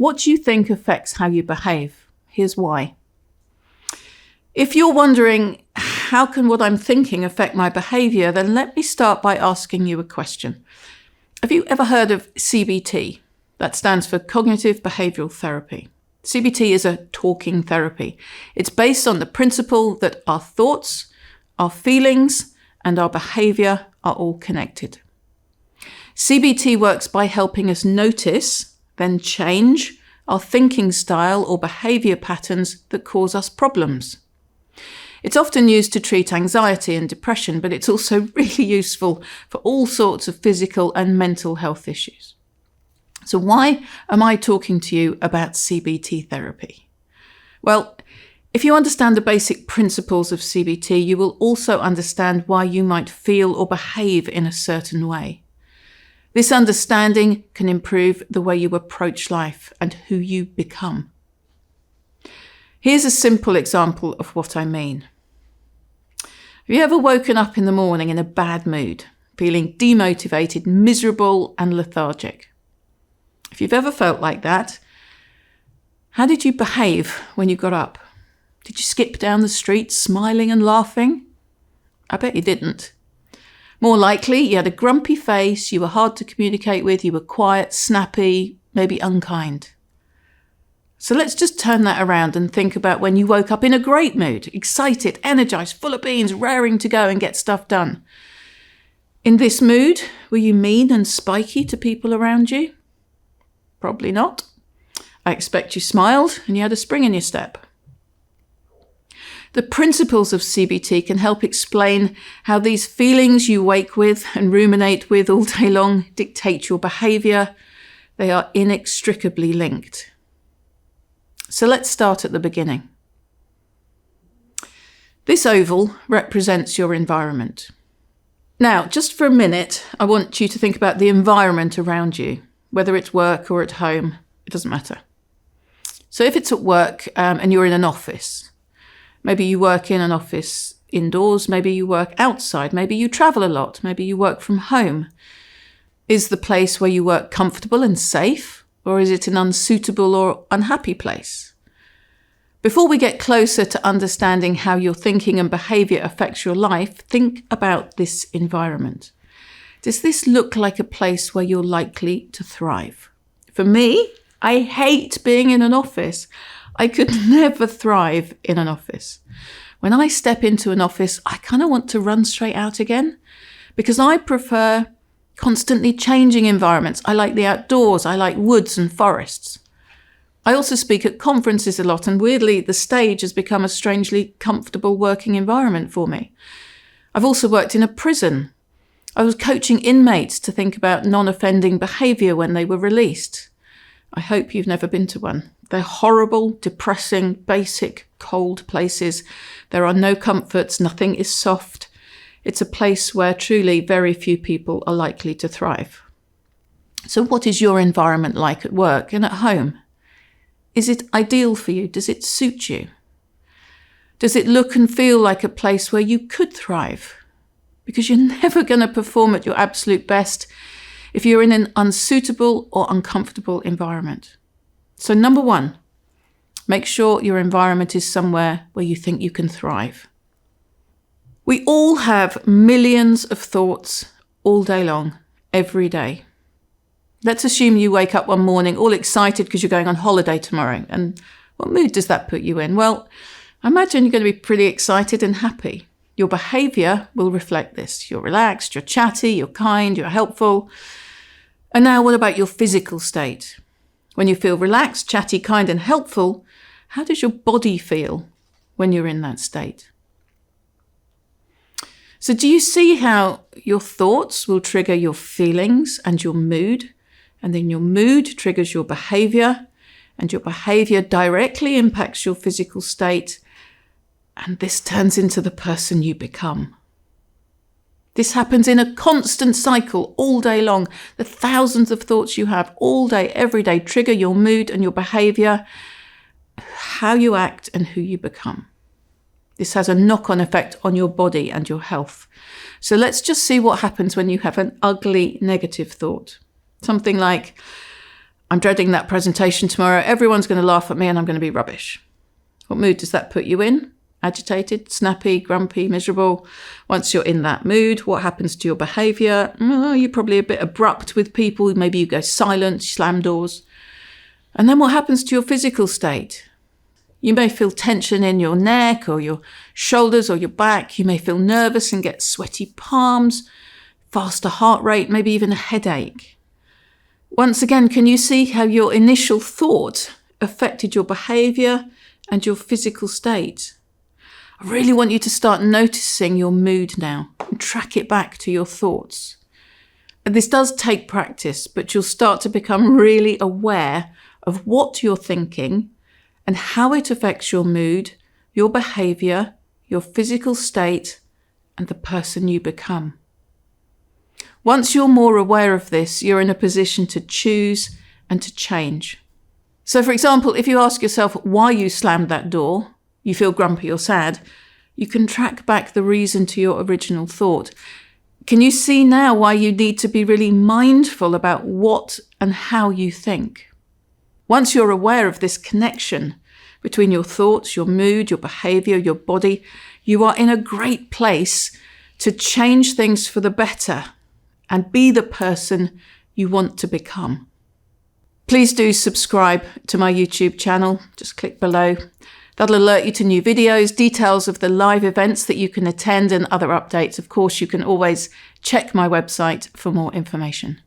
What do you think affects how you behave? Here's why. If you're wondering, how can what I'm thinking affect my behavior? Then let me start by asking you a question. Have you ever heard of CBT? That stands for Cognitive Behavioral Therapy. CBT is a talking therapy. It's based on the principle that our thoughts, our feelings, and our behavior are all connected. CBT works by helping us notice, then change our thinking style or behavior patterns that cause us problems. It's often used to treat anxiety and depression, but it's also really useful for all sorts of physical and mental health issues. So why am I talking to you about CBT therapy? Well, if you understand the basic principles of CBT, you will also understand why you might feel or behave in a certain way. This understanding can improve the way you approach life and who you become. Here's a simple example of what I mean. Have you ever woken up in the morning in a bad mood, feeling demotivated, miserable, and lethargic? If you've ever felt like that, how did you behave when you got up? Did you skip down the street smiling and laughing? I bet you didn't. More likely, you had a grumpy face, you were hard to communicate with, you were quiet, snappy, maybe unkind. So let's just turn that around and think about when you woke up in a great mood, excited, energized, full of beans, raring to go and get stuff done. In this mood, were you mean and spiky to people around you? Probably not. I expect you smiled and you had a spring in your step. The principles of CBT can help explain how these feelings you wake with and ruminate with all day long dictate your behavior. They are inextricably linked. So let's start at the beginning. This oval represents your environment. Now, just for a minute, I want you to think about the environment around you, whether it's work or at home, it doesn't matter. So if it's at work and you're in an office, maybe you work in an office indoors, maybe you work outside, maybe you travel a lot, maybe you work from home. Is the place where you work comfortable and safe? Or is it an unsuitable or unhappy place? Before we get closer to understanding how your thinking and behavior affects your life, think about this environment. Does this look like a place where you're likely to thrive? For me, I hate being in an office. I could never thrive in an office. When I step into an office, I kind of want to run straight out again because I prefer constantly changing environments. I like the outdoors. I like woods and forests. I also speak at conferences a lot, and weirdly, the stage has become a strangely comfortable working environment for me. I've also worked in a prison. I was coaching inmates to think about non-offending behaviour when they were released. I hope you've never been to one. They're horrible, depressing, basic, cold places. There are no comforts. Nothing is soft. It's a place where truly very few people are likely to thrive. So what is your environment like at work and at home? Is it ideal for you? Does it suit you? Does it look and feel like a place where you could thrive? Because you're never going to perform at your absolute best if you're in an unsuitable or uncomfortable environment. So number one, make sure your environment is somewhere where you think you can thrive. We all have millions of thoughts all day long, every day. Let's assume you wake up one morning all excited because you're going on holiday tomorrow. And what mood does that put you in? Well, I imagine you're going to be pretty excited and happy. Your behaviour will reflect this. You're relaxed, you're chatty, you're kind, you're helpful. And now what about your physical state? When you feel relaxed, chatty, kind and helpful, how does your body feel when you're in that state? So do you see how your thoughts will trigger your feelings and your mood? And then your mood triggers your behaviour, and your behaviour directly impacts your physical state. And this turns into the person you become. This happens in a constant cycle all day long. The thousands of thoughts you have all day, every day, trigger your mood and your behaviour, how you act and who you become. This has a knock-on effect on your body and your health. So let's just see what happens when you have an ugly negative thought. Something like, I'm dreading that presentation tomorrow. Everyone's going to laugh at me and I'm going to be rubbish. What mood does that put you in? Agitated, snappy, grumpy, miserable? Once you're in that mood, what happens to your behaviour? You're probably a bit abrupt with people. Maybe you go silent, slam doors. And then what happens to your physical state? You may feel tension in your neck or your shoulders or your back. You may feel nervous and get sweaty palms, faster heart rate, maybe even a headache. Once again, can you see how your initial thought affected your behaviour and your physical state? I really want you to start noticing your mood now and track it back to your thoughts. And this does take practice, but you'll start to become really aware of what you're thinking and how it affects your mood, your behaviour, your physical state, and the person you become. Once you're more aware of this, you're in a position to choose and to change. So, for example, if you ask yourself why you slammed that door, you feel grumpy or sad, you can track back the reason to your original thought. Can you see now why you need to be really mindful about what and how you think? Once you're aware of this connection between your thoughts, your mood, your behaviour, your body, you are in a great place to change things for the better and be the person you want to become. Please do subscribe to my YouTube channel. Just click below. That'll alert you to new videos, details of the live events that you can attend and other updates. Of course, you can always check my website for more information.